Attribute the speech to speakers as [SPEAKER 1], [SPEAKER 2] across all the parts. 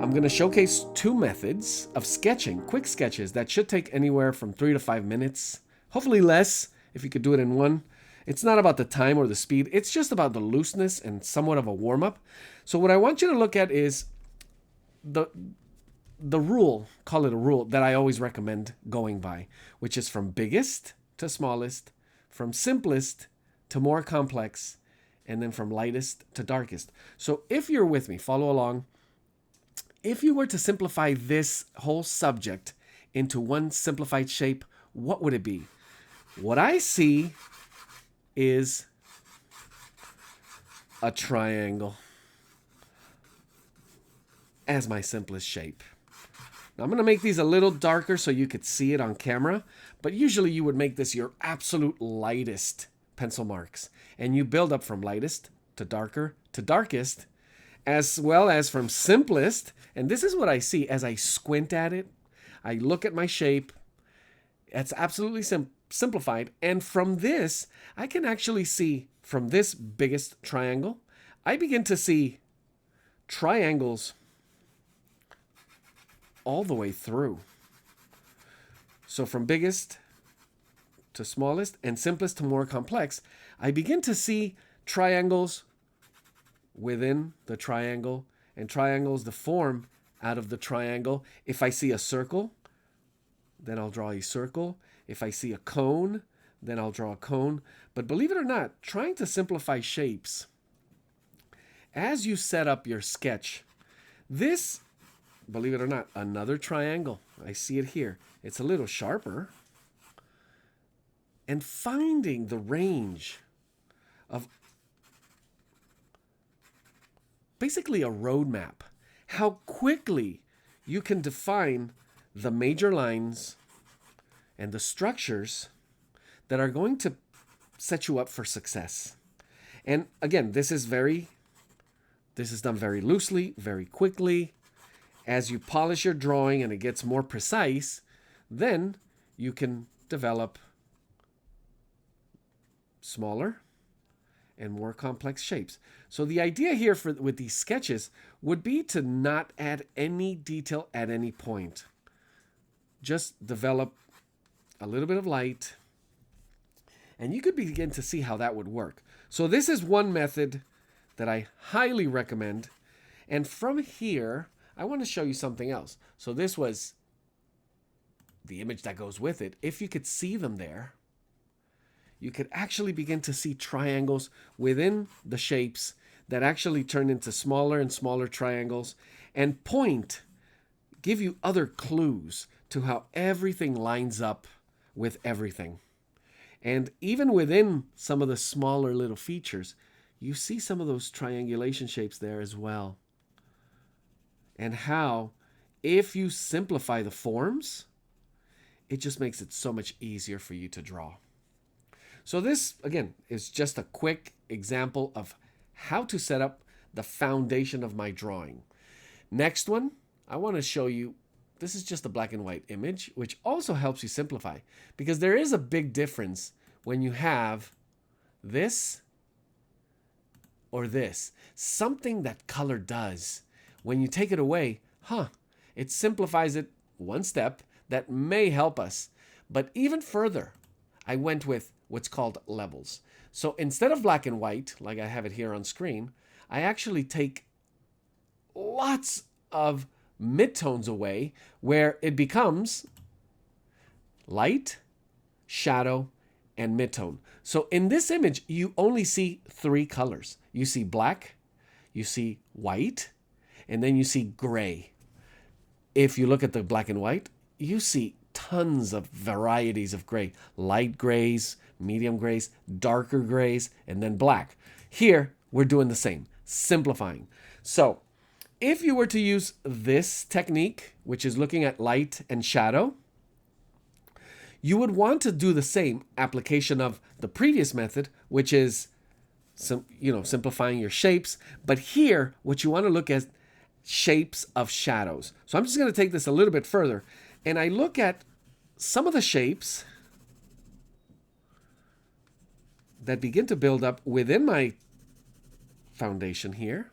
[SPEAKER 1] I'm going to showcase two methods of sketching, quick sketches that should take anywhere from 3 to 5 minutes, hopefully less if you could do it in one. It's not about the time or the speed, it's just about the looseness and somewhat of a warm-up. So what I want you to look at is the rule, call it a rule, that I always recommend going by, which is from biggest to smallest, from simplest to more complex, and then from lightest to darkest. So if you're with me, follow along. If you were to simplify this whole subject into one simplified shape, what would it be? What I see is a triangle as my simplest shape. Now I'm going to make these a little darker so you could see it on camera, but usually you would make this your absolute lightest pencil marks, and you build up from lightest to darker to darkest, as well as from simplest. And this is what I see as I squint at it. I look at my shape. It's absolutely simplified. And from this, I can actually see from this biggest triangle, I begin to see triangles all the way through. So from biggest to smallest and simplest to more complex, I begin to see triangles within the triangle, and triangles the form out of the triangle. If I see a circle, then I'll draw a circle. If I see a cone, then I'll draw a cone. But believe it or not, trying to simplify shapes, as you set up your sketch, this, believe it or not, another triangle. I see it here. It's a little sharper. And finding the range of basically a roadmap, how quickly you can define the major lines and the structures that are going to set you up for success. And again, this is done very loosely, very quickly. As you polish your drawing and it gets more precise, then you can develop smaller and more complex shapes. So the idea here with these sketches would be to not add any detail at any point. Just develop a little bit of light, and you could begin to see how that would work. So this is one method that I highly recommend. And from here, I want to show you something else. So this was the image that goes with it. If you could see them there, you could actually begin to see triangles within the shapes that actually turn into smaller and smaller triangles, and give you other clues to how everything lines up with everything. And even within some of the smaller little features, you see some of those triangulation shapes there as well. And how, if you simplify the forms, it just makes it so much easier for you to draw. So this, again, is just a quick example of how to set up the foundation of my drawing. Next one, I want to show you, this is just a black and white image, which also helps you simplify, because there is a big difference when you have this or this. Something that color does, when you take it away, it simplifies it one step that may help us. But even further, I went with what's called levels. So instead of black and white, like I have it here on screen, I actually take lots of midtones away, where it becomes light, shadow, and midtone. So in this image, you only see 3 colors. You see black, you see white, and then you see gray. If you look at the black and white, you see tons of varieties of gray. Light grays, medium grays, darker grays, and then black. Here, we're doing the same, simplifying. So if you were to use this technique, which is looking at light and shadow, you would want to do the same application of the previous method, which is simplifying your shapes. But here, what you want to look at shapes of shadows. So I'm just going to take this a little bit further, and I look at some of the shapes that begin to build up within my foundation here.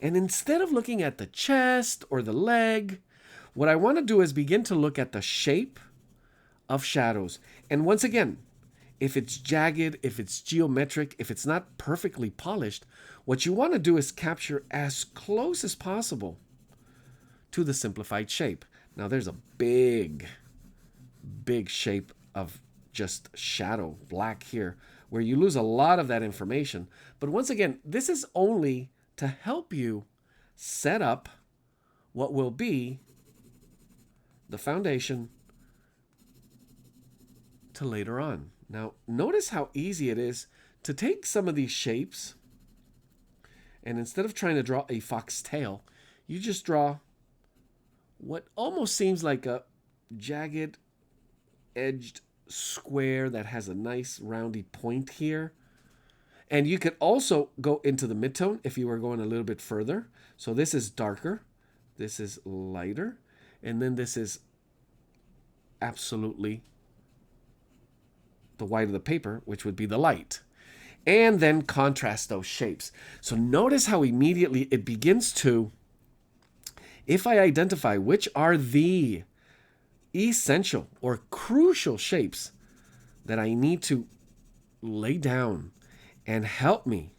[SPEAKER 1] And instead of looking at the chest or the leg, what I want to do is begin to look at the shape of shadows. And once again, if it's jagged, if it's geometric, if it's not perfectly polished, what you want to do is capture as close as possible to the simplified shape. Now there's a big shape of just shadow, black here, where you lose a lot of that information. But once again, this is only to help you set up what will be the foundation to later on. Now, notice how easy it is to take some of these shapes, and instead of trying to draw a fox tail, you just draw what almost seems like a jagged, edged square that has a nice roundy point here. And you could also go into the midtone if you were going a little bit further. So this is darker, this is lighter, and then this is absolutely the white of the paper, which would be the light. And then contrast those shapes. So notice how immediately it begins to, if I identify which are the essential or crucial shapes that I need to lay down and help me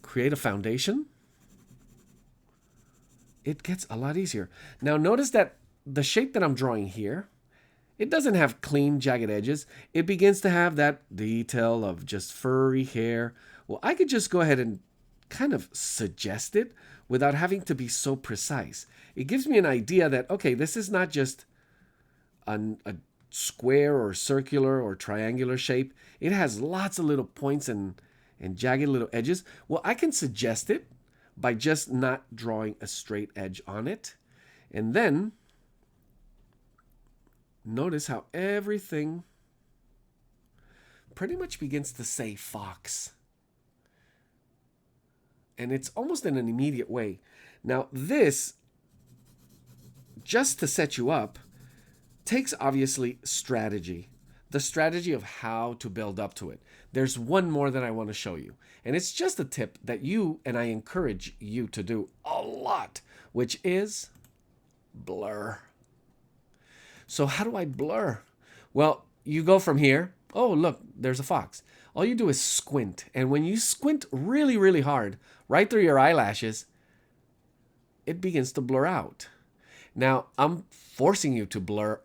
[SPEAKER 1] create a foundation, it gets a lot easier. Now notice that the shape that I'm drawing here, it doesn't have clean, jagged edges. It begins to have that detail of just furry hair. Well, I could just go ahead and kind of suggest it without having to be so precise. It gives me an idea that, okay, this is not just a square or circular or triangular shape. It has lots of little points and jagged little edges. Well, I can suggest it by just not drawing a straight edge on it. And then notice how everything pretty much begins to say fox. And it's almost in an immediate way. Now this, just to set you up, takes obviously strategy. The strategy of how to build up to it. There's one more that I want to show you. And it's just a tip that you and I encourage you to do a lot, which is blur. So how do I blur? Well, you go from here. Oh, look, there's a fox. All you do is squint. And when you squint really, really hard, right through your eyelashes, it begins to blur out. Now, I'm forcing you to blur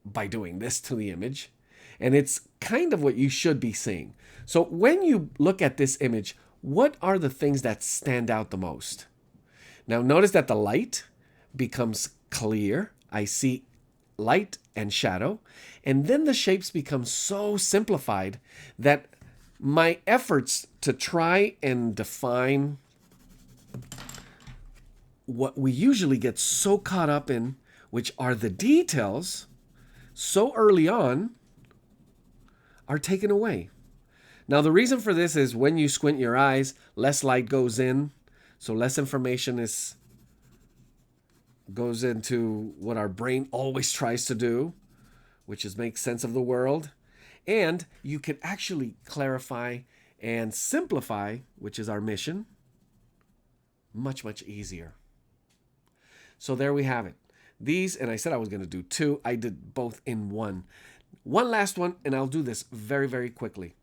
[SPEAKER 1] by doing this to the image. And it's kind of what you should be seeing. So when you look at this image, what are the things that stand out the most? Now, notice that the light becomes clear. I see light and shadow. And then the shapes become so simplified that my efforts to try and define what we usually get so caught up in, which are the details, so early on, are taken away. Now, the reason for this is when you squint your eyes, less light goes in, so less information goes into what our brain always tries to do, which is make sense of the world. And you can actually clarify and simplify, which is our mission, much, much easier. So there we have it. These, and I said I was going to do two. I did both in one. One last one, and I'll do this very, very quickly.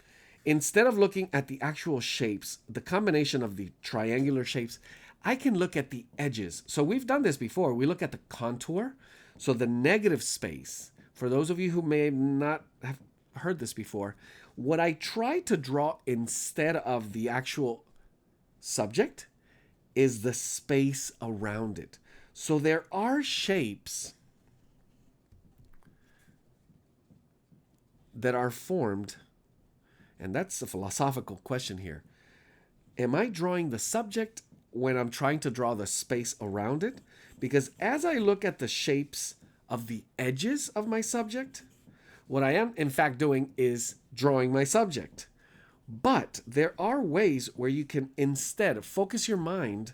[SPEAKER 1] Instead of looking at the actual shapes, the combination of the triangular shapes, I can look at the edges. So we've done this before. We look at the contour. So the negative space, for those of you who may not have heard this before, what I try to draw instead of the actual subject is the space around it. So there are shapes that are formed, and that's a philosophical question here. Am I drawing the subject when I'm trying to draw the space around it? Because as I look at the shapes of the edges of my subject, what I am in fact doing is drawing my subject. But there are ways where you can instead focus your mind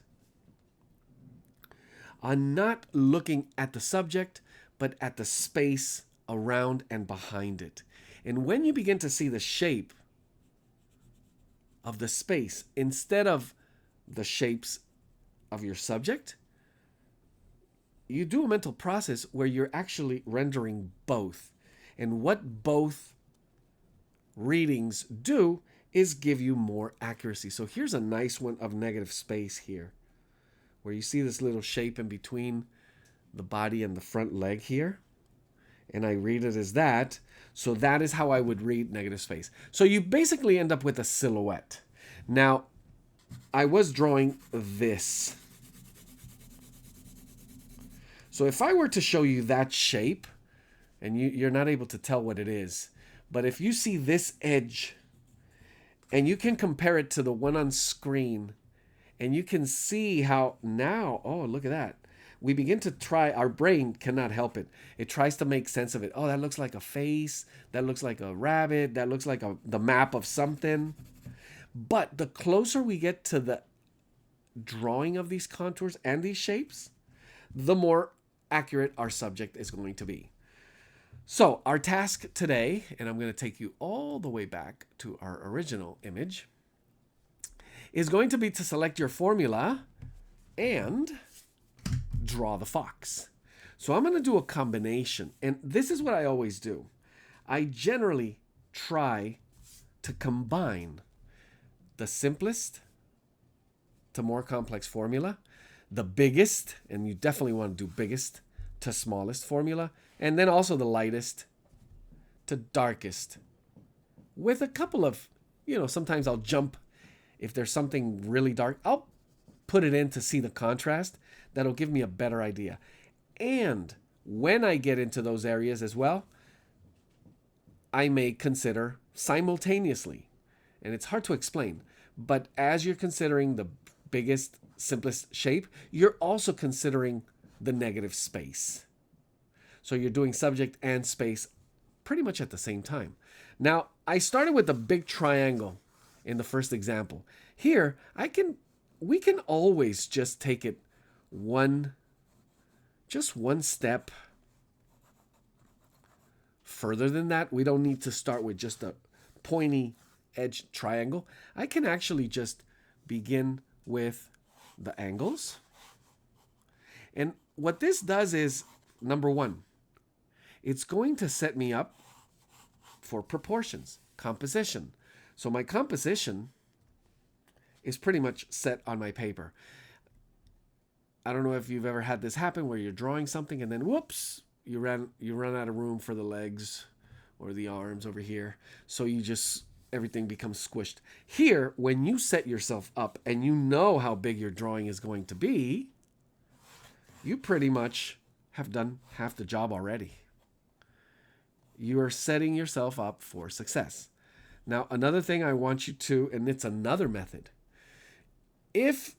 [SPEAKER 1] on not looking at the subject, but at the space around and behind it. And when you begin to see the shape of the space, instead of the shapes of your subject, you do a mental process where you're actually rendering both. And what both readings do is give you more accuracy. So here's a nice one of negative space here, where you see this little shape in between the body and the front leg here. And I read it as that. So that is how I would read negative space. So you basically end up with a silhouette. Now, I was drawing this. So if I were to show you that shape, and you're not able to tell what it is, but if you see this edge, and you can compare it to the one on screen, and you can see how now, oh, look at that. We begin to try, our brain cannot help it. It tries to make sense of it. Oh, that looks like a face. That looks like a rabbit. That looks like the map of something. But the closer we get to the drawing of these contours and these shapes, the more accurate our subject is going to be. So our task today, and I'm going to take you all the way back to our original image, is going to be to select your formula and draw the fox. So I'm going to do a combination, and this is what I always do. I generally try to combine the simplest to more complex formula, the biggest, and you definitely want to do biggest to smallest formula, and then also the lightest to darkest, with a couple of, sometimes I'll jump. If there's something really dark, I'll put it in to see the contrast. That'll give me a better idea. And when I get into those areas as well, I may consider simultaneously, and it's hard to explain, but as you're considering the biggest, simplest shape, you're also considering the negative space. So you're doing subject and space pretty much at the same time. Now, I started with the big triangle in the first example. Here, we can always just take it one step further than that. We don't need to start with just a pointy edge triangle. I can actually just begin with the angles. And what this does is, number one, it's going to set me up for proportions, composition. So my composition is pretty much set on my paper. I don't know if you've ever had this happen where you're drawing something and then whoops, you run out of room for the legs or the arms over here. So everything becomes squished. Here, when you set yourself up and you know how big your drawing is going to be, you pretty much have done half the job already. You are setting yourself up for success. Now, another thing I want you to, and it's another method. If,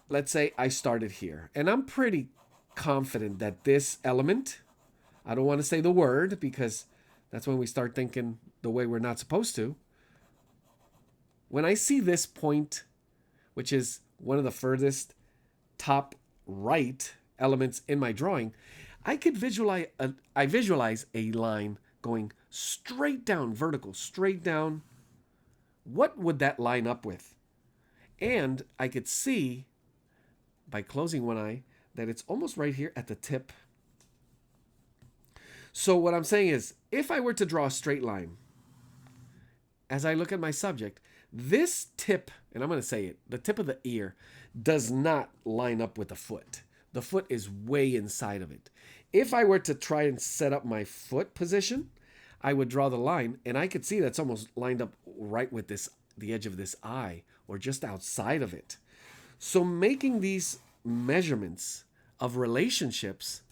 [SPEAKER 1] let's say I started here, and I'm pretty confident that this element, I don't want to say the word because that's when we start thinking the way we're not supposed to. When I see this point, which is one of the furthest top right elements in my drawing, I visualize a line going straight down, vertical, straight down. What would that line up with? And I could see, by closing one eye, that it's almost right here at the tip. So what I'm saying is, if I were to draw a straight line, as I look at my subject, this tip, and I'm going to say it, the tip of the ear does not line up with the foot. The foot is way inside of it. If I were to try and set up my foot position, I would draw the line, and I could see that's almost lined up right with the edge of this eye, or just outside of it. So making these measurements of relationships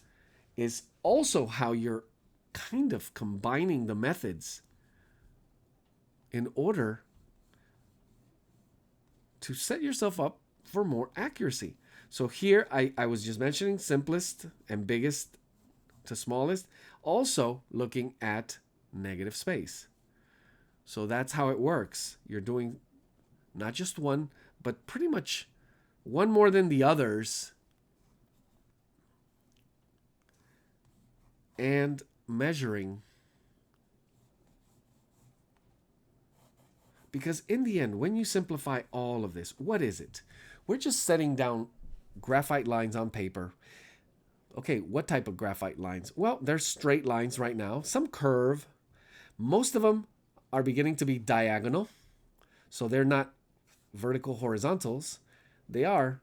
[SPEAKER 1] is also how you're kind of combining the methods in order to set yourself up for more accuracy. So here I was just mentioning simplest and biggest to smallest, also looking at negative space. So that's how it works. You're doing not just one, but pretty much one more than the others, and measuring Because in the end, when you simplify all of this, what is it? We're just setting down graphite lines on paper. Okay, what type of graphite lines? Well, they're straight lines right now, some curve. Most of them are beginning to be diagonal. So they're not vertical horizontals. They are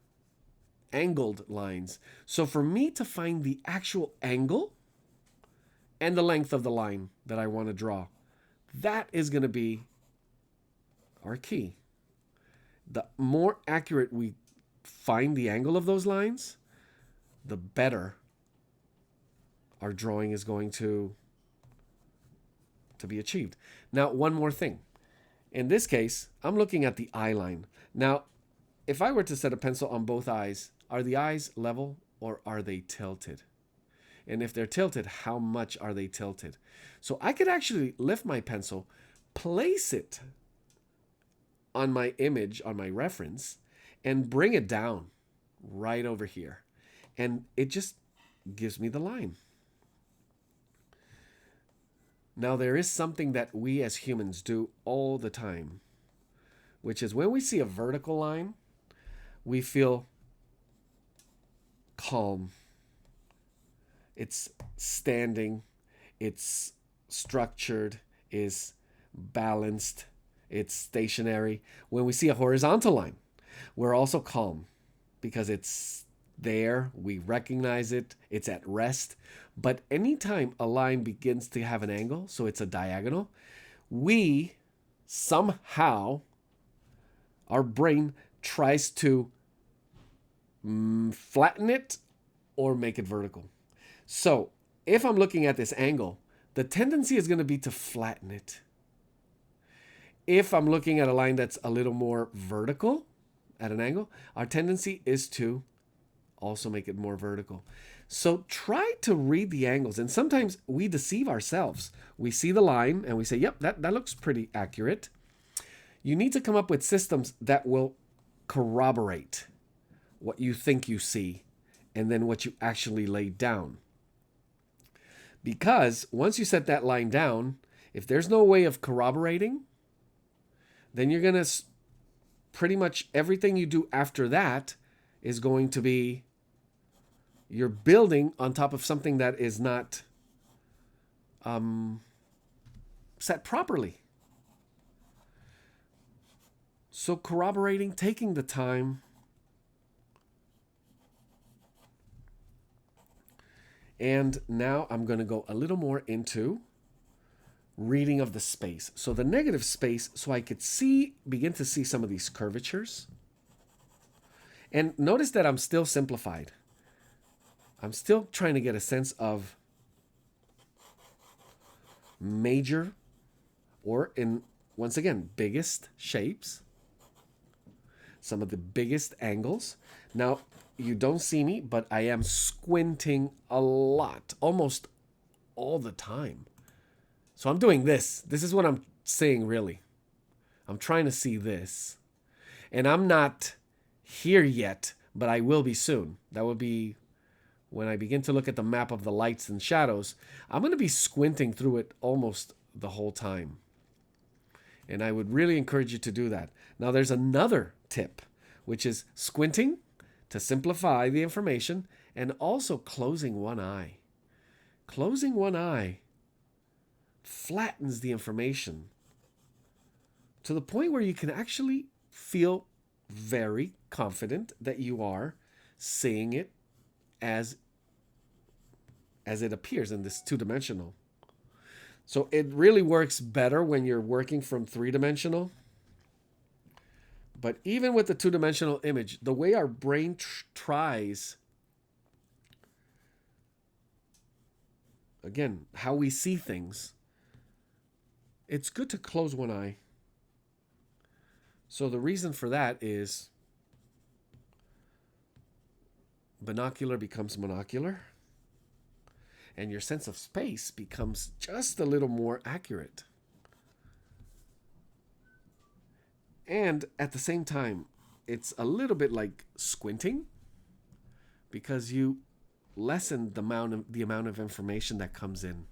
[SPEAKER 1] angled lines. So for me to find the actual angle and the length of the line that I want to draw, that is going to be our key. The more accurate we find the angle of those lines, the better our drawing is going to be achieved. Now, one more thing. In this case, I'm looking at the eye line. Now, if I were to set a pencil on both eyes, are the eyes level or are they tilted? And if they're tilted, how much are they tilted? So I could actually lift my pencil, place it on my image, on my reference, and bring it down right over here. And it just gives me the line. Now, there is something that we as humans do all the time, which is when we see a vertical line, we feel calm. It's standing, it's structured, it's balanced, it's stationary. When we see a horizontal line, we're also calm because it's there, we recognize it, it's at rest. But anytime a line begins to have an angle, so it's a diagonal, we somehow, our brain tries to flatten it or make it vertical. So if I'm looking at this angle, the tendency is going to be to flatten it. If I'm looking at a line that's a little more vertical at an angle, our tendency is to also make it more vertical. So try to read the angles. And sometimes we deceive ourselves. We see the line and we say, yep, that looks pretty accurate. You need to come up with systems that will corroborate what you think you see and then what you actually laid down. Because once you set that line down, if there's no way of corroborating, then you're going to pretty much everything you do after that is going to be you're building on top of something that is not set properly. So corroborating, taking the time, and now I'm going to go a little more into reading of the space. So the negative space, so I could begin to see some of these curvatures. And notice that I'm still simplified. I'm still trying to get a sense of major, or once again, biggest shapes, some of the biggest angles. Now, you don't see me, but I am squinting a lot, almost all the time. So I'm doing this. This is what I'm saying, really. I'm trying to see this. And I'm not here yet, but I will be soon. That will be when I begin to look at the map of the lights and shadows. I'm going to be squinting through it almost the whole time. And I would really encourage you to do that. Now, there's another tip, which is squinting to simplify the information and also closing one eye. Closing one eye flattens the information to the point where you can actually feel very confident that you are seeing it as it appears in this two-dimensional. So it really works better when you're working from three-dimensional. But even with the two-dimensional image, the way our brain tries, again, how we see things, it's good to close one eye. So the reason for that is binocular becomes monocular, and your sense of space becomes just a little more accurate. And at the same time, it's a little bit like squinting because you lessen the amount of information that comes in.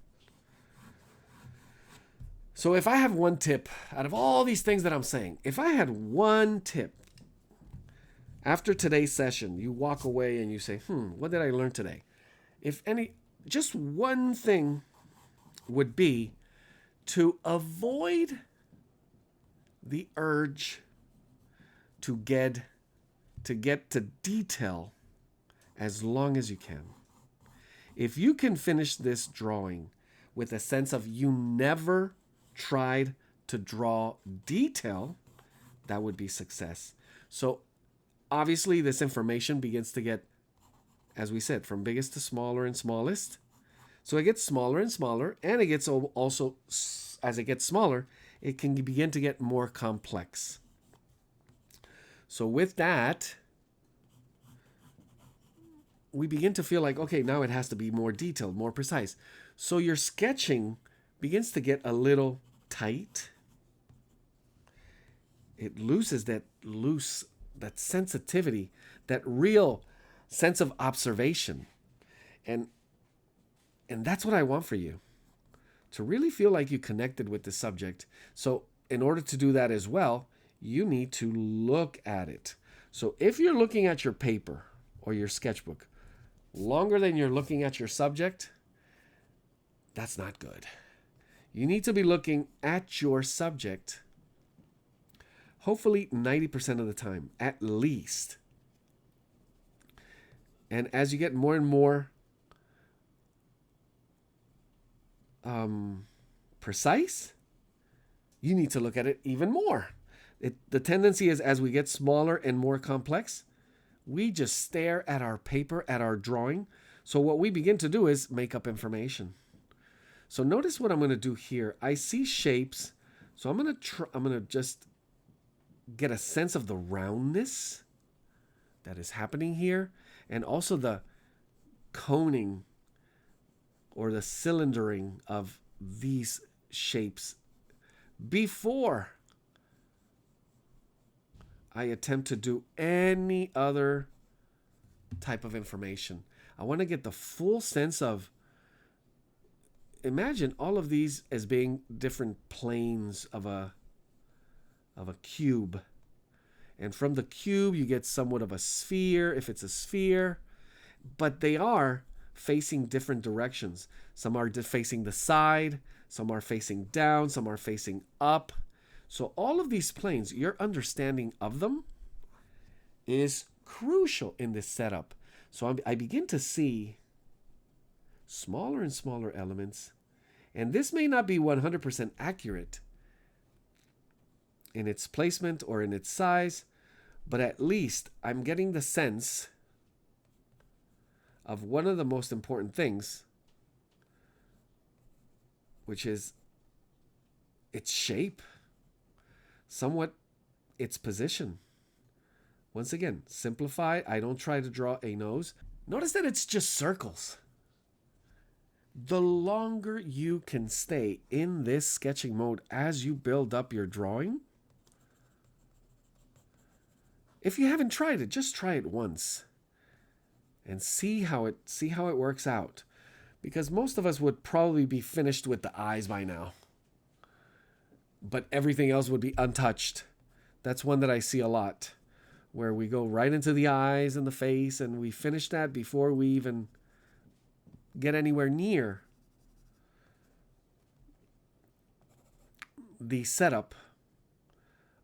[SPEAKER 1] So if I have one tip out of all these things that I'm saying, if I had one tip after today's session, you walk away and you say, what did I learn today? If any, just one thing would be to avoid the urge to get to detail as long as you can. If you can finish this drawing with a sense of you never tried to draw detail, that would be success. So obviously this information begins to get, as we said, from biggest to smaller and smallest. So it gets smaller and smaller, and it gets also, as it gets smaller, it can begin to get more complex. So with that, we begin to feel like, okay, now it has to be more detailed, more precise. So your sketching begins to get a little tight. It loses that sensitivity, that real sense of observation. And that's what I want for you, to really feel like you connected with the subject. So in order to do that as well, you need to look at it. So if you're looking at your paper or your sketchbook longer than you're looking at your subject, that's not good. You need to be looking at your subject, hopefully 90% of the time, at least. And as you get more and more precise, you need to look at it even more. The tendency is, as we get smaller and more complex, we just stare at our paper, at our drawing. So what we begin to do is make up information. So notice what I'm going to do here. I see shapes. So I'm going to just get a sense of the roundness that is happening here, and also the coning or the cylindering of these shapes before I attempt to do any other type of information. I want to get the full sense of, imagine all of these as being different planes of a cube. And from the cube, you get somewhat of a sphere, if it's a sphere, but they are facing different directions. Some are facing the side, some are facing down, some are facing up. So all of these planes, your understanding of them is crucial in this setup. So I begin to see smaller and smaller elements, and this may not be 100% accurate in its placement or in its size, but at least I'm getting the sense of one of the most important things, which is its shape, somewhat its position. Once again, simplify. I don't try to draw a nose. Notice that it's just circles. The longer you can stay in this sketching mode as you build up your drawing, if you haven't tried it, just try it once and see how it works out. Because most of us would probably be finished with the eyes by now, but everything else would be untouched. That's one that I see a lot, where we go right into the eyes and the face, and we finish that before we even get anywhere near the setup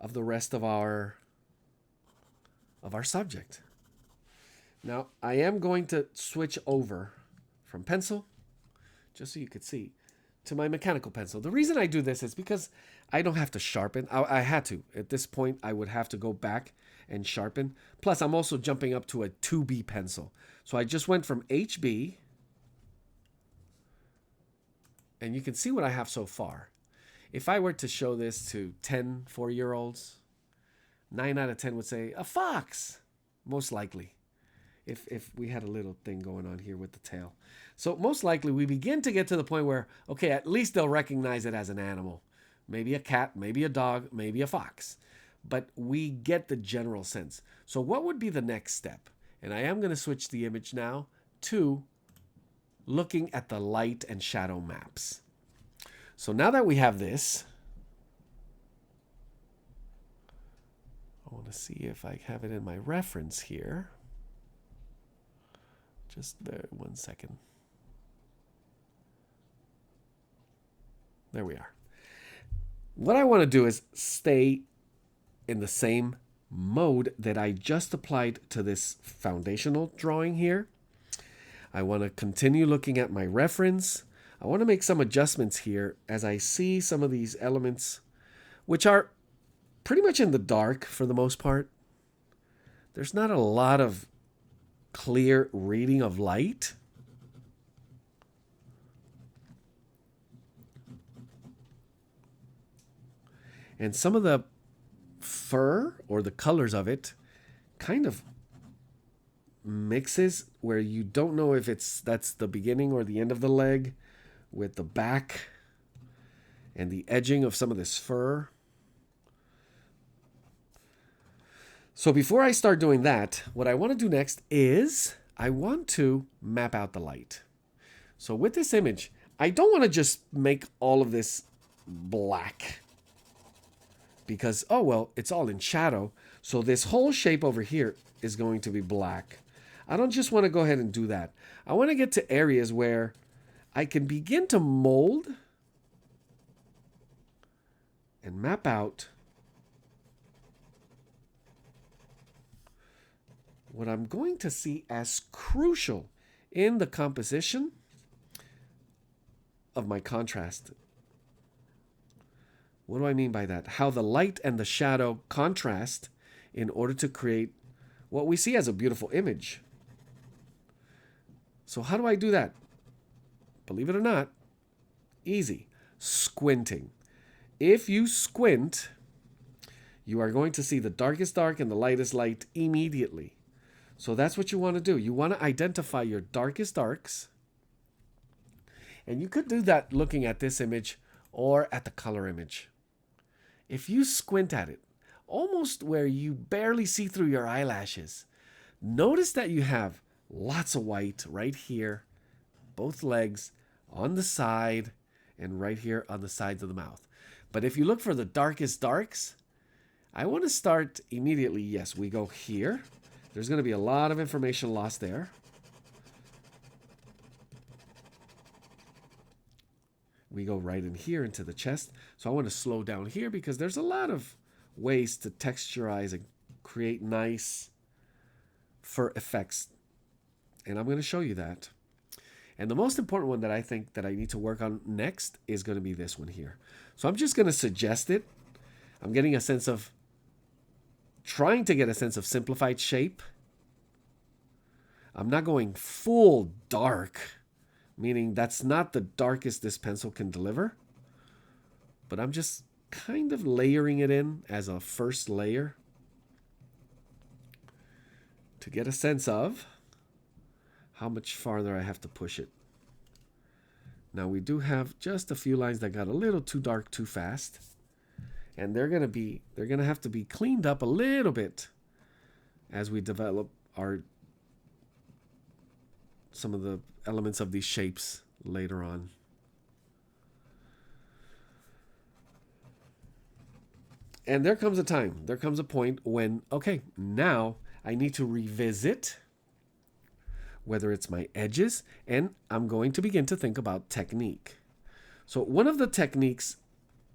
[SPEAKER 1] of the rest of our subject. Now, I am going to switch over from pencil, just so you could see, to my mechanical pencil. The reason I do this is because I don't have to sharpen. I had to. At this point, I would have to go back and sharpen. Plus, I'm also jumping up to a 2B pencil. So I just went from HB, and you can see what I have so far. If I were to show this to 10 4-year-olds, 9 out of 10 would say, a fox, most likely. If we had a little thing going on here with the tail. So most likely we begin to get to the point where, okay, at least they'll recognize it as an animal. Maybe a cat, maybe a dog, maybe a fox. But we get the general sense. So what would be the next step? And I am going to switch the image now to looking at the light and shadow maps. So now that we have this, I want to see if I have it in my reference here. Just there, 1 second. There we are. What I want to do is stay in the same mode that I just applied to this foundational drawing here. I want to continue looking at my reference. I want to make some adjustments here as I see some of these elements, which are pretty much in the dark for the most part. There's not a lot of clear reading of light. And some of the fur or the colors of it kind of mixes where you don't know if that's the beginning or the end of the leg, with the back and the edging of some of this fur. So before I start doing that, what I want to do next is I want to map out the light. So with this image, I don't want to just make all of this black because, oh, well, it's all in shadow. So this whole shape over here is going to be black. I don't just want to go ahead and do that. I want to get to areas where I can begin to mold and map out what I'm going to see as crucial in the composition of my contrast. What do I mean by that? How the light and the shadow contrast in order to create what we see as a beautiful image. So how do I do that? Believe it or not, easy. Squinting. If you squint, you are going to see the darkest dark and the lightest light immediately. So that's what you want to do. You want to identify your darkest darks. And you could do that looking at this image or at the color image. If you squint at it, almost where you barely see through your eyelashes, notice that you have lots of white right here, both legs, on the side, and right here on the sides of the mouth. But if you look for the darkest darks, I want to start immediately. Yes, we go here. There's going to be a lot of information lost there. We go right in here into the chest. So I want to slow down here because there's a lot of ways to texturize and create nice fur effects. And I'm going to show you that. And the most important one that I think that I need to work on next is going to be this one here. So I'm just going to suggest it. I'm getting a sense of, trying to get a sense of simplified shape. I'm not going full dark, meaning that's not the darkest this pencil can deliver. But I'm just kind of layering it in as a first layer to get a sense of how much farther I have to push it. Now we do have just a few lines that got a little too dark too fast. And they're gonna have to be cleaned up a little bit as we develop some of the elements of these shapes later on. And there comes a time, there comes a point when, okay, now I need to revisit whether it's my edges, and I'm going to begin to think about technique. So one of the techniques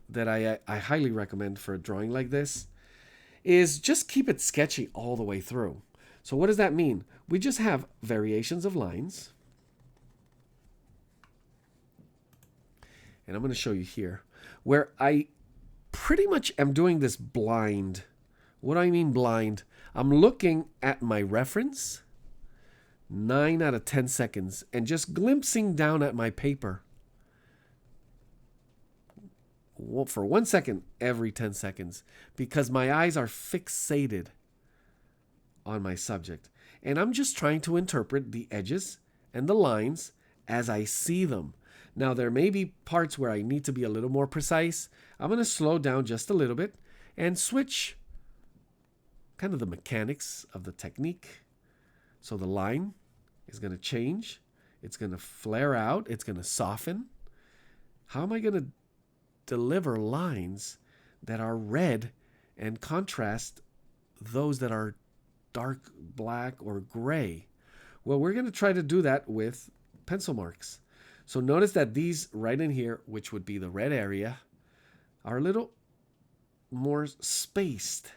[SPEAKER 1] that I highly recommend for a drawing like this is just keep it sketchy all the way through. So what does that mean? We just have variations of lines. And I'm going to show you here where I pretty much am doing this blind. What do I mean blind? I'm looking at my reference 9 out of 10 seconds and just glimpsing down at my paper for 1 second every 10 seconds because my eyes are fixated on my subject. And I'm just trying to interpret the edges and the lines as I see them. Now, there may be parts where I need to be a little more precise. I'm going to slow down just a little bit and switch kind of the mechanics of the technique. So the line is going to change. It's going to flare out. It's going to soften. How am I going to deliver lines that are red and contrast those that are dark black or gray. Well, we're going to try to do that with pencil marks. So notice that these right in here, which would be the red area, are a little more spaced.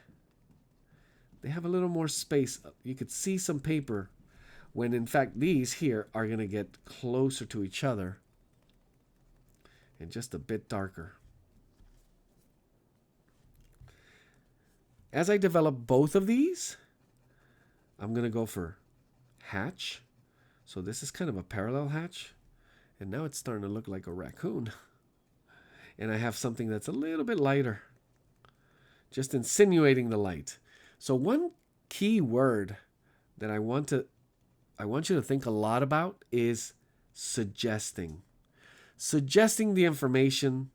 [SPEAKER 1] They have a little more space. You could see some paper when in fact these here are going to get closer to each other and just a bit darker. As I develop both of these, I'm going to go for hatch. So this is kind of a parallel hatch. And now it's starting to look like a raccoon. And I have something that's a little bit lighter, just insinuating the light. So one key word that I want you to think a lot about is suggesting. Suggesting the information,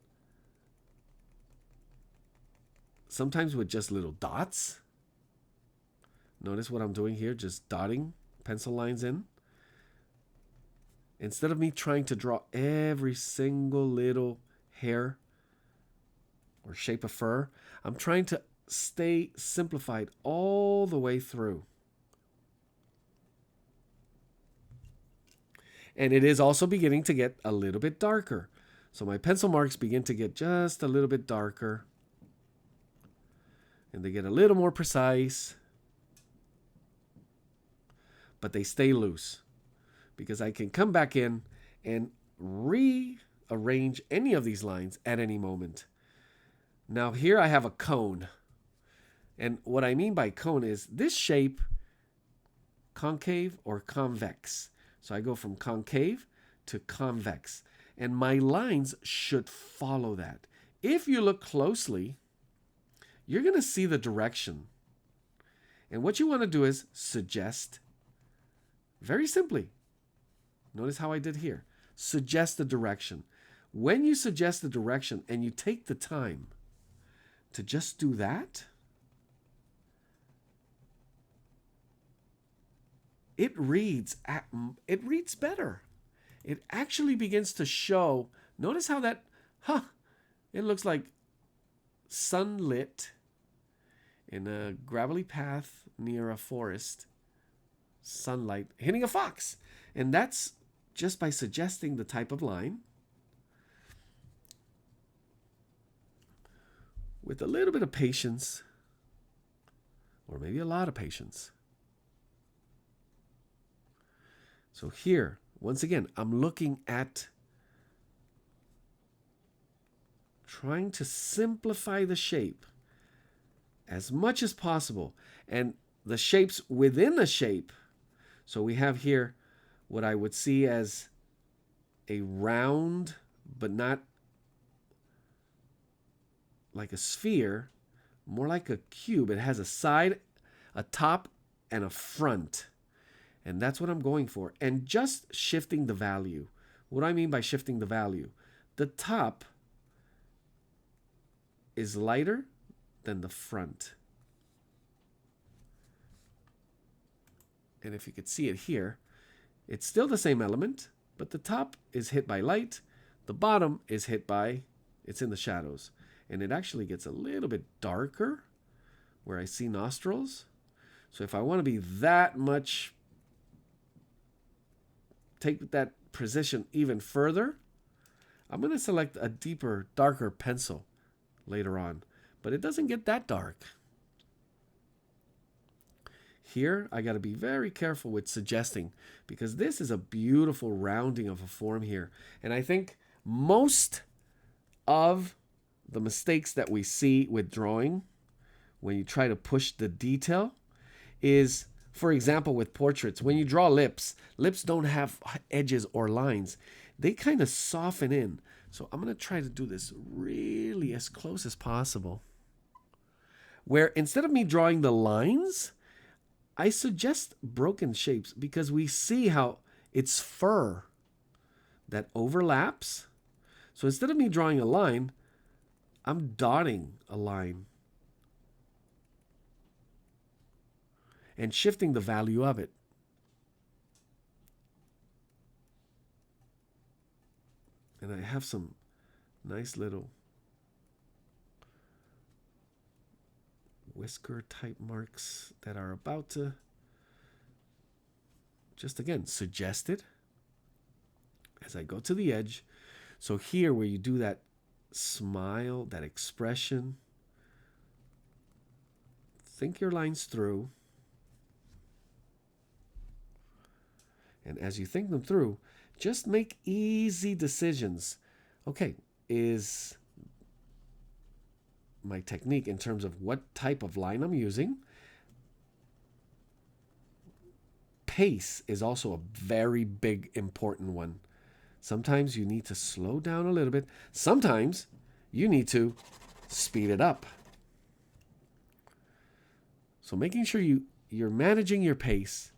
[SPEAKER 1] sometimes with just little dots. Notice what I'm doing here, just dotting pencil lines in. Instead of me trying to draw every single little hair or shape of fur, I'm trying to stay simplified all the way through. And it is also beginning to get a little bit darker. So my pencil marks begin to get just a little bit darker. And they get a little more precise. But they stay loose, because I can come back in and rearrange any of these lines at any moment. Now here I have a cone. And what I mean by cone is this shape, concave or convex. So I go from concave to convex. And my lines should follow that. If you look closely, you're going to see the direction. And what you want to do is suggest, very simply. Notice how I did here. Suggest the direction. When you suggest the direction and you take the time to just do that, it reads better. It actually begins to show. Notice how that, it looks like sunlit in a gravelly path near a forest. Sunlight hitting a fox. And that's just by suggesting the type of line with a little bit of patience, or maybe a lot of patience. So here, once again, I'm looking at trying to simplify the shape as much as possible, and the shapes within a shape. So we have here what I would see as a round, but not like a sphere, more like a cube. It has a side, a top, and a front. And that's what I'm going for. And just shifting the value. What do I mean by shifting the value? The top is lighter than the front. And if you could see it here, it's still the same element, but the top is hit by light. The bottom is hit by, it's in the shadows. And it actually gets a little bit darker where I see nostrils. So if I want to be that much, take that precision even further, I'm going to select a deeper, darker pencil later on. But it doesn't get that dark. Here, I got to be very careful with suggesting, because this is a beautiful rounding of a form here. And I think most of the mistakes that we see with drawing when you try to push the detail is, for example, with portraits. When you draw lips, lips don't have edges or lines. They kind of soften in. So I'm going to try to do this really as close as possible, where instead of me drawing the lines, I suggest broken shapes, because we see how it's fur that overlaps. So instead of me drawing a line, I'm dotting a line and shifting the value of it. And I have some nice little whisker type marks that are about to, just again, suggested as I go to the edge. So here where you do that smile, that expression, think your lines through. And as you think them through, just make easy decisions. Okay, is my technique in terms of what type of line I'm using? Pace is also a very big, important one. Sometimes you need to slow down a little bit. Sometimes you need to speed it up. So making sure you're managing your pace,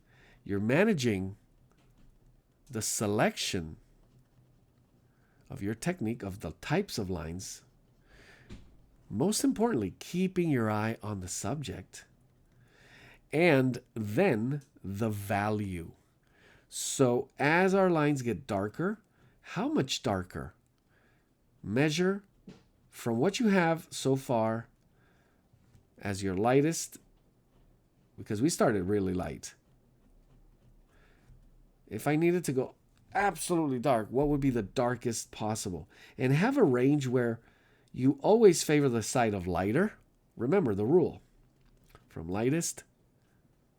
[SPEAKER 1] you're managing the selection of your technique, of the types of lines. Most importantly, keeping your eye on the subject. And then the value. So as our lines get darker, how much darker? Measure from what you have so far as your lightest, because we started really light. If I needed to go absolutely dark, what would be the darkest possible? And have a range where you always favor the side of lighter. Remember the rule, from lightest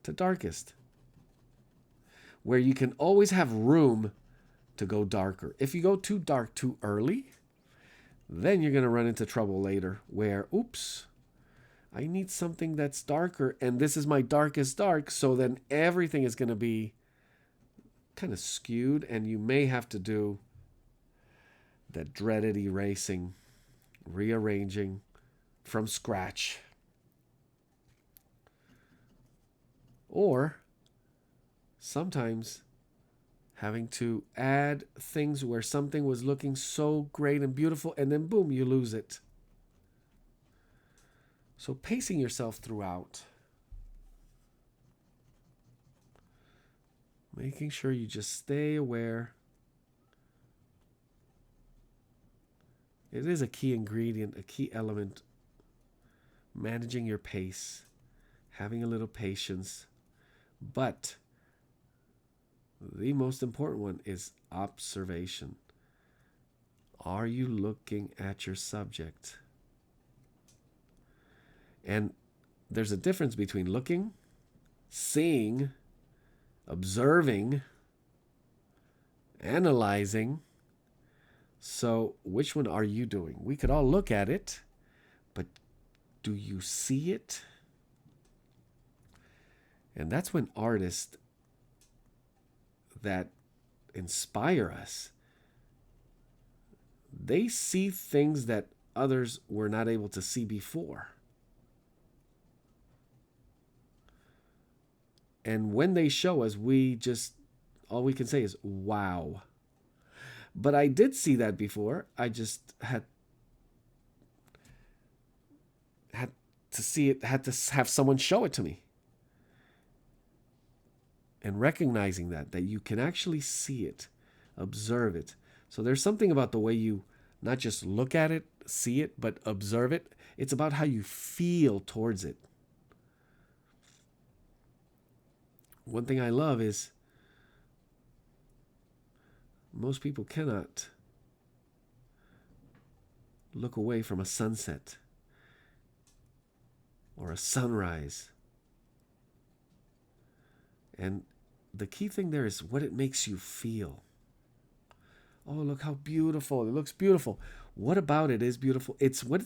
[SPEAKER 1] to darkest, where you can always have room to go darker. If you go too dark too early, then you're going to run into trouble later where, oops, I need something that's darker, and this is my darkest dark, so then everything is going to be kind of skewed, and you may have to do that dreaded erasing, rearranging from scratch. Or sometimes having to add things where something was looking so great and beautiful, and then boom, you lose it. So pacing yourself throughout. Making sure you just stay aware. It is a key ingredient, a key element. Managing your pace, having a little patience. But the most important one is observation. Are you looking at your subject? And there's a difference between looking, seeing, observing, analyzing. So which one are you doing? We could all look at it, but do you see it? And that's when artists that inspire us, they see things that others were not able to see before. And when they show us, all we can say is, wow. But I did see that before. I just had to see it, had to have someone show it to me. And recognizing that you can actually see it, observe it. So there's something about the way you not just look at it, see it, but observe it. It's about how you feel towards it. One thing I love is most people cannot look away from a sunset or a sunrise. And the key thing there is what it makes you feel. Oh, look how beautiful. It looks beautiful. What about it is beautiful? It's what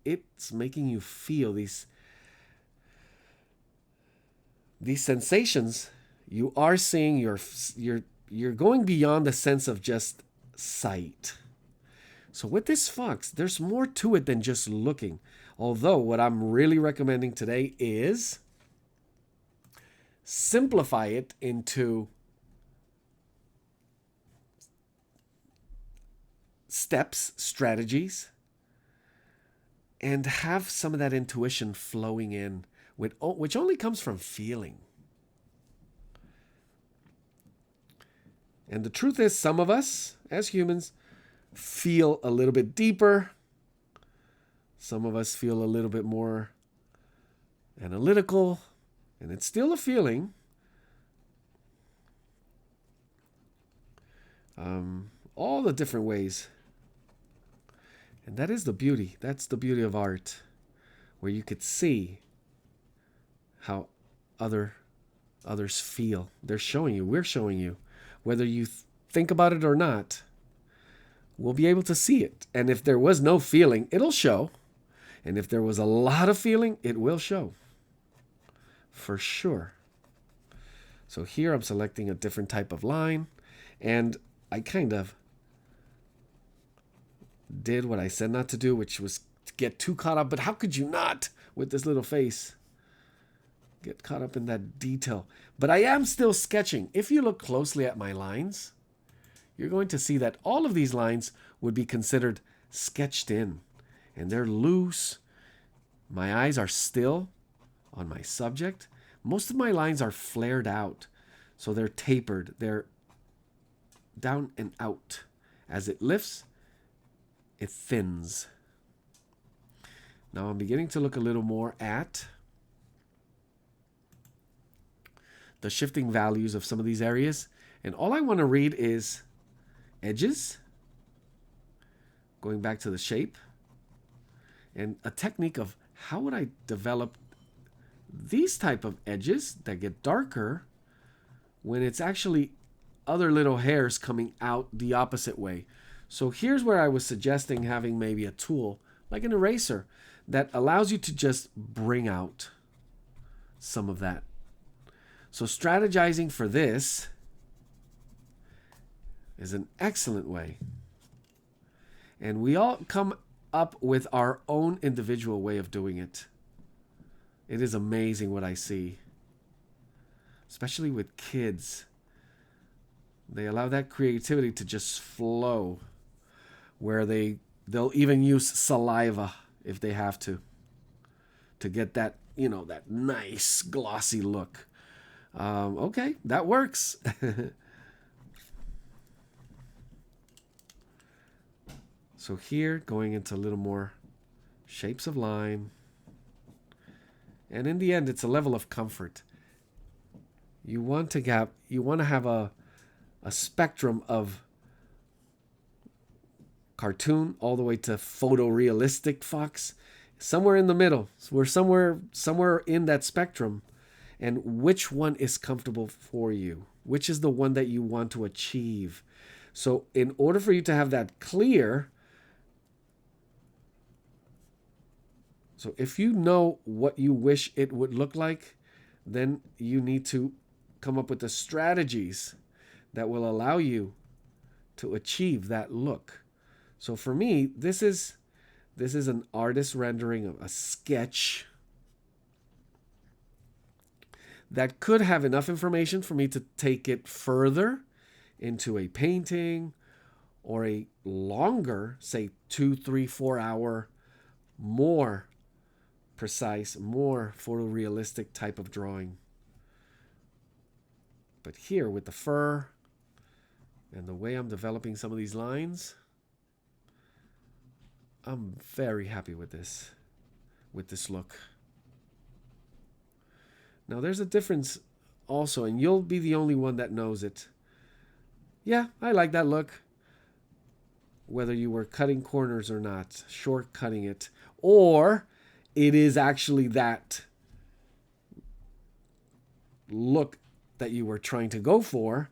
[SPEAKER 1] it's making you feel, these sensations. You are seeing you're going beyond the sense of just sight. So with this fox, there's more to it than just looking. Although what I'm really recommending today is simplify it into steps, strategies, and have some of that intuition flowing in, which only comes from feeling. And the truth is, some of us, as humans, feel a little bit deeper. Some of us feel a little bit more analytical, and it's still a feeling. All the different ways. And that is the beauty. That's the beauty of art, where you could see how others feel. They're showing you. We're showing you. Whether you think about it or not, we'll be able to see it. And if there was no feeling, it'll show. And if there was a lot of feeling, it will show. For sure. So here I'm selecting a different type of line. And I kind of did what I said not to do, which was to get too caught up. But how could you not with this little face? Get caught up in that detail. But I am still sketching. If you look closely at my lines, you're going to see that all of these lines would be considered sketched in. And they're loose. My eyes are still on my subject. Most of my lines are flared out. So they're tapered. They're down and out. As it lifts, it thins. Now I'm beginning to look a little more at the shifting values of some of these areas. And all I want to read is edges, going back to the shape, and a technique of how would I develop these type of edges that get darker when it's actually other little hairs coming out the opposite way. So here's where I was suggesting having maybe a tool like an eraser that allows you to just bring out some of that. So strategizing for this is an excellent way. And we all come up with our own individual way of doing it. It is amazing what I see, especially with kids. They allow that creativity to just flow, where they'll even use saliva if they have to get that, that nice glossy look. Okay, that works. So here, going into a little more shapes of line. And in the end, it's a level of comfort. You want to have a spectrum of cartoon all the way to photorealistic fox. Somewhere in the middle. We're somewhere in that spectrum. And which one is comfortable for you? Which is the one that you want to achieve? So in order for you to have that clear, so if you know what you wish it would look like, then you need to come up with the strategies that will allow you to achieve that look. So for me, this is an artist rendering of a sketch that could have enough information for me to take it further into a painting or a longer, say 2, 3, 4 hour, more precise, more photorealistic type of drawing. But here with the fur and the way I'm developing some of these lines, I'm very happy with this look. Now there's a difference also, and you'll be the only one that knows it. Yeah, I like that look. Whether you were cutting corners or not, shortcutting it, or it is actually that look that you were trying to go for,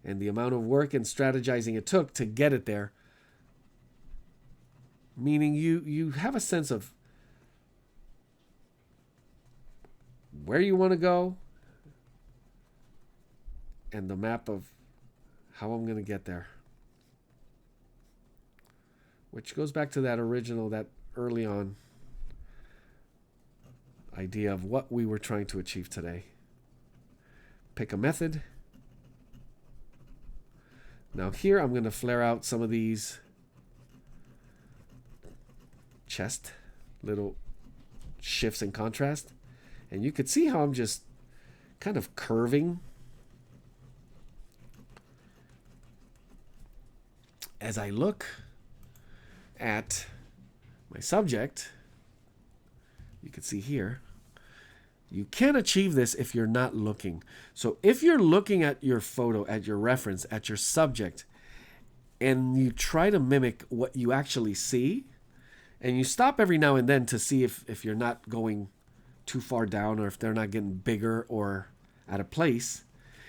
[SPEAKER 1] and the amount of work and strategizing it took to get it there. Meaning you have a sense of where you want to go and the map of how I'm going to get there. Which goes back to that early on idea of what we were trying to achieve today. Pick a method. Now here I'm going to flare out some of these chest little shifts in contrast. And you could see how I'm just kind of curving as I look at my subject. You can see here You can't achieve this if you're not looking. So if you're looking at your photo, at your reference, at your subject, and you try to mimic what you actually see, and you stop every now and then to see if you're not going too far down or if they're not getting bigger or out of place,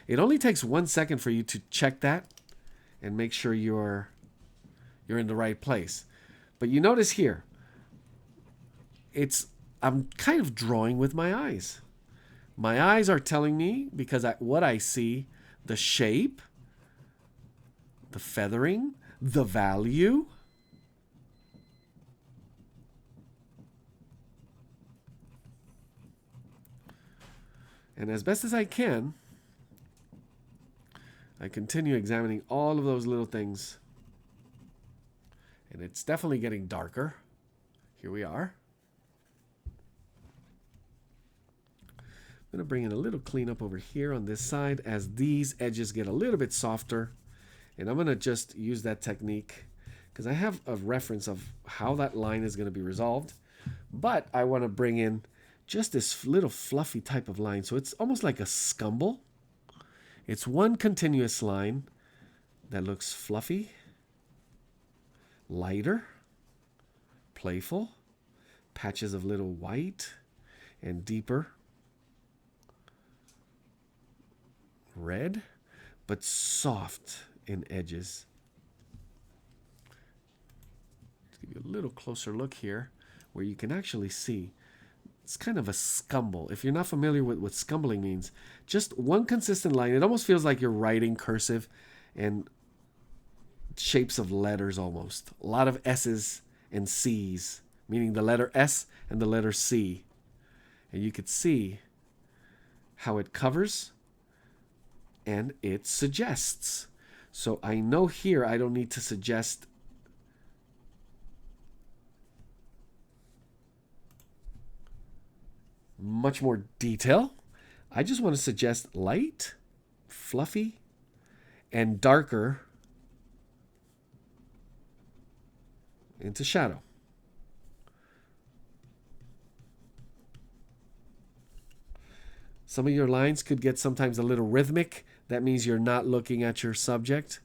[SPEAKER 1] it only takes 1 second for you to check that and make sure you're in the right place. But you notice here, I'm kind of drawing with my eyes. My eyes are telling me, because what I see, the shape, the feathering, the value. And as best as I can, I continue examining all of those little things. And it's definitely getting darker. Here we are. I'm going to bring in a little cleanup over here on this side as these edges get a little bit softer. And I'm going to just use that technique because I have a reference of how that line is going to be resolved. But I want to bring in just this little fluffy type of line. So it's almost like a scumble. It's one continuous line that looks fluffy, lighter, playful, patches of little white and deeper red, but soft in edges. Let's give you a little closer look here where you can actually see it's kind of a scumble. If you're not familiar with what scumbling means, just one consistent line. It almost feels like you're writing cursive and shapes of letters almost. A lot of S's and C's, meaning the letter S and the letter C. And you could see how it covers and it suggests. So I know here I don't need to suggest much more detail. I just want to suggest light, fluffy, and darker into shadow. Some of your lines could get sometimes a little rhythmic. That means you're not looking at your subject.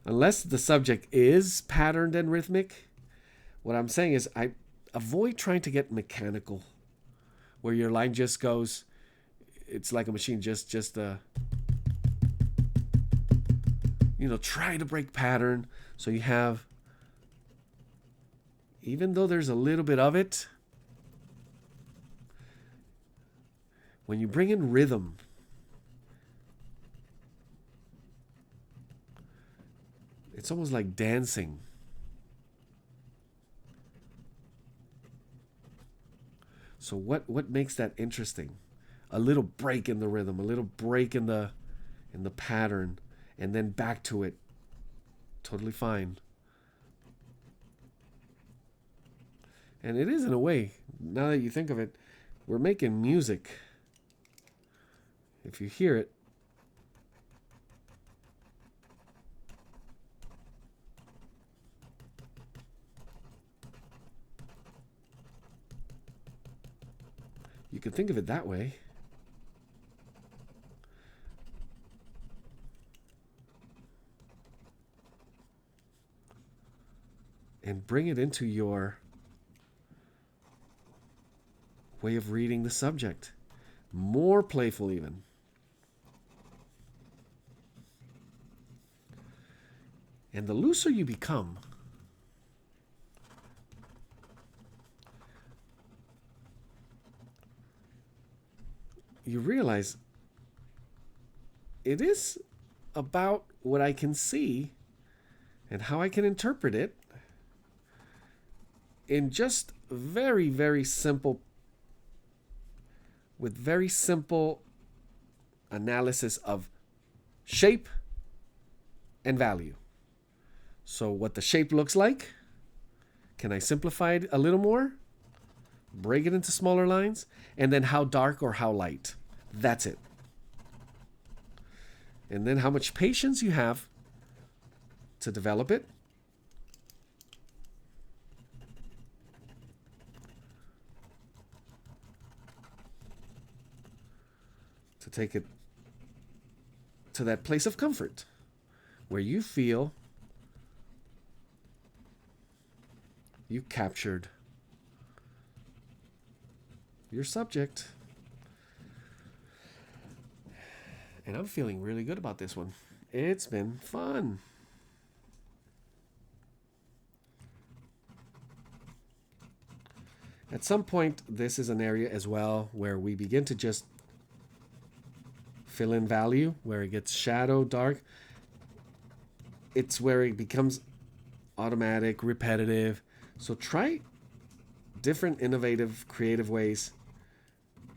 [SPEAKER 1] Unless the subject is patterned and rhythmic, what I'm saying is I avoid trying to get mechanical, where your line just goes, it's like a machine, just try to break pattern. So you have, even though there's a little bit of it, when you bring in rhythm, it's almost like dancing. So what makes that interesting? A little break in the rhythm, a little break in the pattern, and then back to it. Totally fine. And it is, in a way, now that you think of it, we're making music. If you hear it, you can think of it that way. And bring it into your way of reading the subject. More playful even. And the looser you become, you realize it is about what I can see and how I can interpret it in just very, very simple, with very simple analysis of shape and value. So what the shape looks like, can I simplify it a little more? Break it into smaller lines, and then how dark or how light. That's it. And then how much patience you have to develop it. to take it to that place of comfort where you feel you captured your subject. And I'm feeling really good about this one. It's been fun. At some point, this is an area as well where we begin to just fill in value, where it gets shadow, dark. It's where it becomes automatic, repetitive. So try different, innovative, creative ways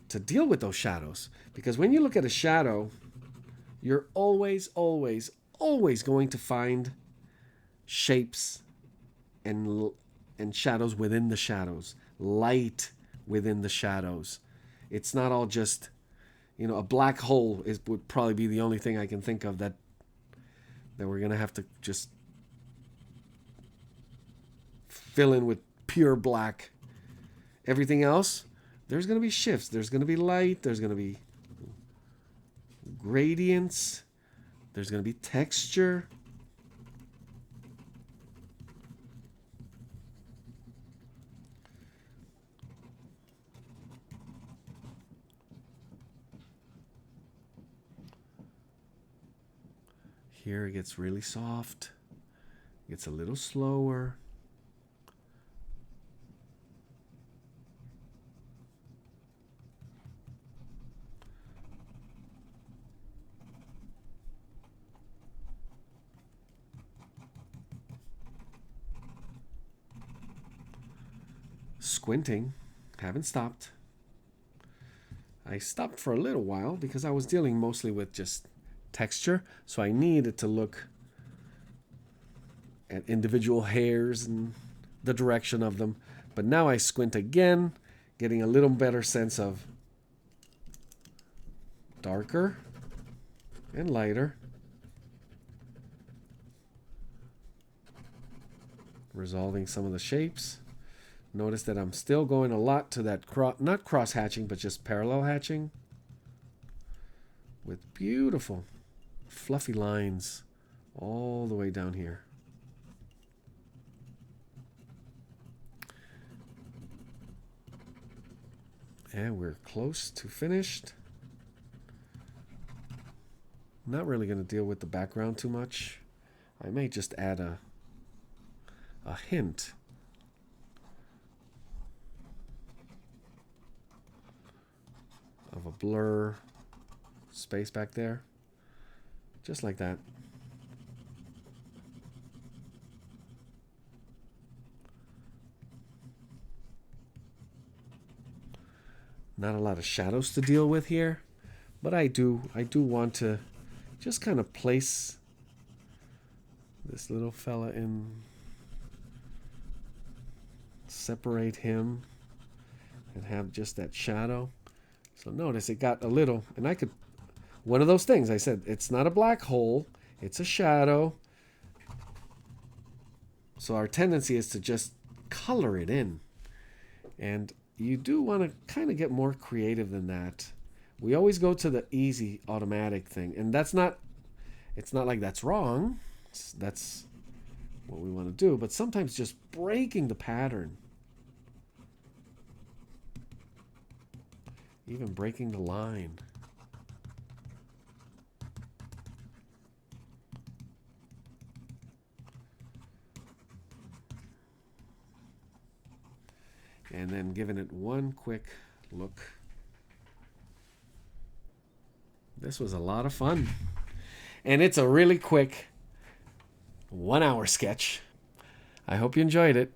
[SPEAKER 1] to deal with those shadows. Because when you look at a shadow, you're always going to find shapes and shadows within the shadows, light within the shadows. It's not all just, a black hole would probably be the only thing I can think of that we're going to have to just fill in with pure black. Everything else, there's going to be shifts. There's going to be light. There's going to be gradients. There's going to be texture. Here it gets really soft. It gets a little slower. Squinting, haven't stopped. I stopped for a little while because I was dealing mostly with just texture, so I needed to look at individual hairs and the direction of them. But now I squint again, getting a little better sense of darker and lighter. Resolving some of the shapes. Notice that I'm still going a lot to that, not cross hatching, but just parallel hatching. With beautiful, fluffy lines all the way down here. And we're close to finished. Not really going to deal with the background too much. I may just add a hint of a blur space back there, just like that. Not a lot of shadows to deal with here, but I do want to just kind of place this little fella in, separate him, and have just that shadow. So notice it got a little, and I could, one of those things I said, it's not a black hole, it's a shadow. So our tendency is to just color it in. And you do want to kind of get more creative than that. We always go to the easy automatic thing, and it's not like that's wrong. That's what we want to do, but sometimes just breaking the pattern, even breaking the line. And then giving it one quick look. This was a lot of fun. And it's a really quick 1 hour sketch. I hope you enjoyed it.